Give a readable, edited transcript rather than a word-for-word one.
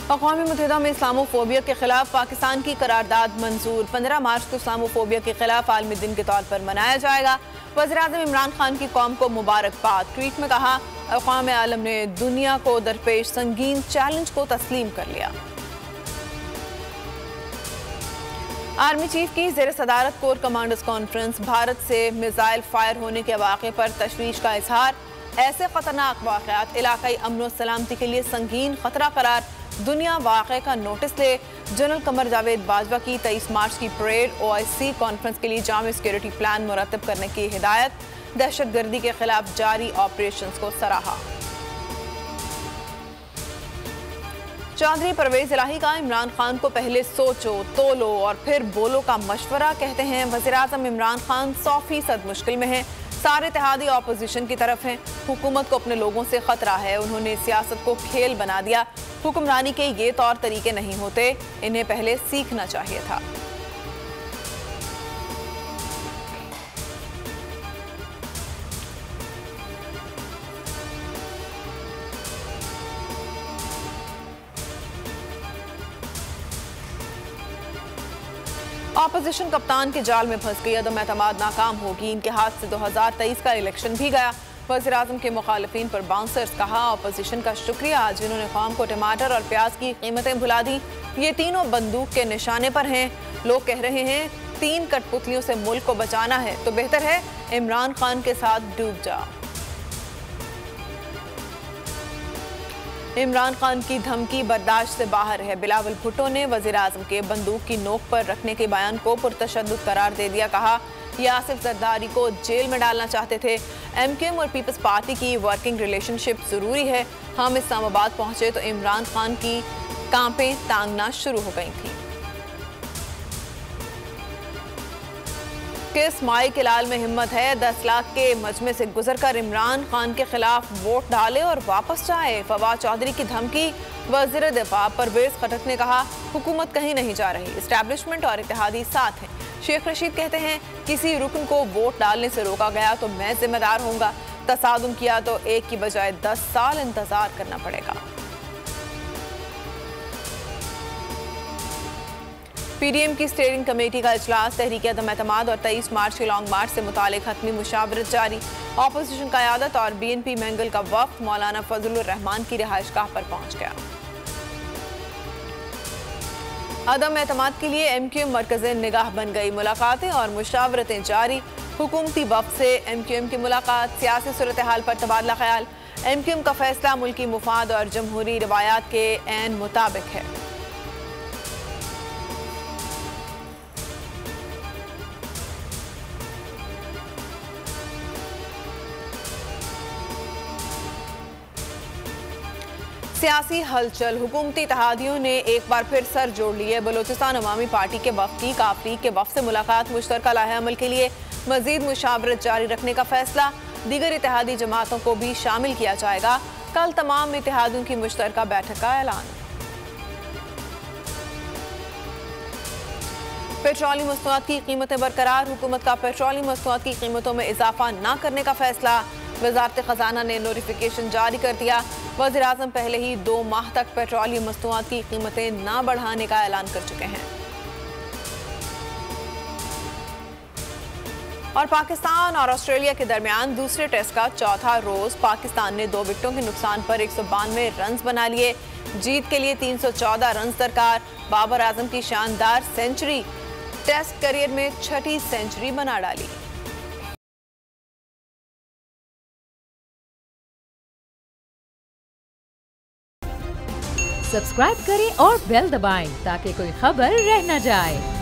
अक़वाम मुत्तहिदा में इस्लामोफोबिया के खिलाफ पाकिस्तान की करारदाद मंजूर। 15 मार्च को इस्लामोफोबिया के खिलाफ आलमी दिन के तौर पर मनाया जाएगा। वज़ीर-ए-आज़म इमरान खान की कौम को मुबारकबाद। ट्वीट में कहा, अक़वाम आलम ने दुनिया को दरपेश संगीन चैलेंज को तस्लीम कर लिया। आर्मी चीफ की ज़ेर सदारत कोर कमांडर्स कॉन्फ्रेंस। भारत से मिसाइल फायर होने के वाक़े पर तशवीश का इजहार। ऐसे खतरनाक वाक़यात इलाकाई अमन व सलामती के लिए संगीन खतरा करार। दुनिया वाक़े का नोटिस ले। जनरल कमर जावेद बाजवा की 23 मार्च की परेड OIC कॉन्फ्रेंस के लिए जामी सिक्योरिटी प्लान मुरतब करने की हिदायत। दहशतगर्दी के खिलाफ जारी ऑपरेशंस को सराहा। चौधरी परवेज इलाही का इमरान खान को पहले सोचो, तोलो और फिर बोलो का मशवरा। कहते हैं वज़ीर-ए-आज़म इमरान खान 100% मुश्किल में हैं। सारे इत्तेहादी ऑपोजिशन की तरफ हैं। हुकूमत को अपने लोगों से खतरा है। उन्होंने सियासत को खेल बना दिया। हुक्मरानी के ये तौर तरीके नहीं होते, इन्हें पहले सीखना चाहिए था। ऑपोजिशन कप्तान के जाल में फंस गई। अदम एतमाद नाकाम होगी। इनके हाथ से 2023 का इलेक्शन भी गया। वज़ीर-ए-आज़म के मुखालिफिन पर बाउंसर्स। कहा, ऑपोजिशन का शुक्रिया जिन्होंने कौम को टमाटर और प्याज की कीमतें भुला दी। ये तीनों बंदूक के निशाने पर हैं। लोग कह रहे हैं 3 कठपुतलियों से मुल्क को बचाना है तो बेहतर है इमरान खान के साथ डूब जाओ। इमरान खान की धमकी बर्दाश्त से बाहर है। बिलावल भुट्टो ने वज़ीर-ए-आज़म के बंदूक की नोक पर रखने के बयान को पुरतशद्दुद करार दे दिया। कहा, ये आसिफ जरदारी को जेल में डालना चाहते थे। MQM और पीपल्स पार्टी की वर्किंग रिलेशनशिप जरूरी है। हम इस्लामाबाद पहुंचे तो इमरान खान की कांपें तांगना शुरू हो गई थी। किस माई के लाल में हिम्मत है 10 लाख के मजमे से गुजरकर इमरान खान के खिलाफ वोट डाले और वापस जाए। फवाद चौधरी की धमकी। वज़ीर दिफा परवेज खटक ने कहा, हुकूमत कहीं नहीं जा रही, एस्टैब्लिशमेंट और इत्तेहादी साथ हैं। शेख रशीद कहते हैं, किसी रुकन को वोट डालने से रोका गया तो मैं जिम्मेदार होऊंगा। तसादुम किया तो एक की बजाय 10 साल इंतजार करना पड़ेगा। PDM की स्टीयरिंग कमेटी का इजलास। तहरीक अदम एतमाद और 23 मार्च के लॉन्ग मार्च से मुतालिक हतमी मुशावरत जारी। ऑपोजिशन क़यादत और BNP मैंगल का वफ्द मौलाना फजलुर रहमान की रिहाइशगाह पर पहुंच गया। अदम एतमाद के लिए MQM मरकज़े निगाह बन गई। मुलाकातें और मुशावरतें जारी। हुकूमती वफ्द से MQM की मुलाकात। सियासी सूरत हाल पर तबादला ख्याल। MQM का फैसला मुल्की मुफाद और जमहूरी रवायात के ऐन मुताबिक है। सियासी हलचल। हुकूमती इत्तेहादियों ने एक बार फिर सर जोड़ लिए। बलोचिस्तान अवामी पार्टी के वफ्द की काफरी के वफ्द से मुलाकात। मुश्तरका लाहे अमल के लिए मजीद मुशावरत जारी रखने का फैसला। दीगर इत्तेहादी जमातों को भी शामिल किया जाएगा। कल तमाम इत्तेहादियों की मुश्तरका बैठक का ऐलान। पेट्रोलियम मसनूआत की कीमतें बरकरार। हुकूमत का पेट्रोलियम मसनूआत की कीमतों में इजाफा न करने का फैसला। वज़ारत ख़जाना ने नोटिफिकेशन जारी कर दिया। वज़ीर-ए-आज़म पहले ही 2 माह तक पेट्रोलियम मसनूआत की कीमतें न बढ़ाने का ऐलान कर चुके हैं। और पाकिस्तान और ऑस्ट्रेलिया के दरमियान दूसरे टेस्ट का चौथा रोज। पाकिस्तान ने 2 विकेटों के नुकसान पर 192 रन बना लिए। जीत के लिए 314 रन दरकार। बाबर आजम की शानदार सेंचुरी। टेस्ट करियर में 6ठी सेंचुरी बना डाली। सब्सक्राइब करें और बेल दबाएं ताकि कोई खबर रह न जाए।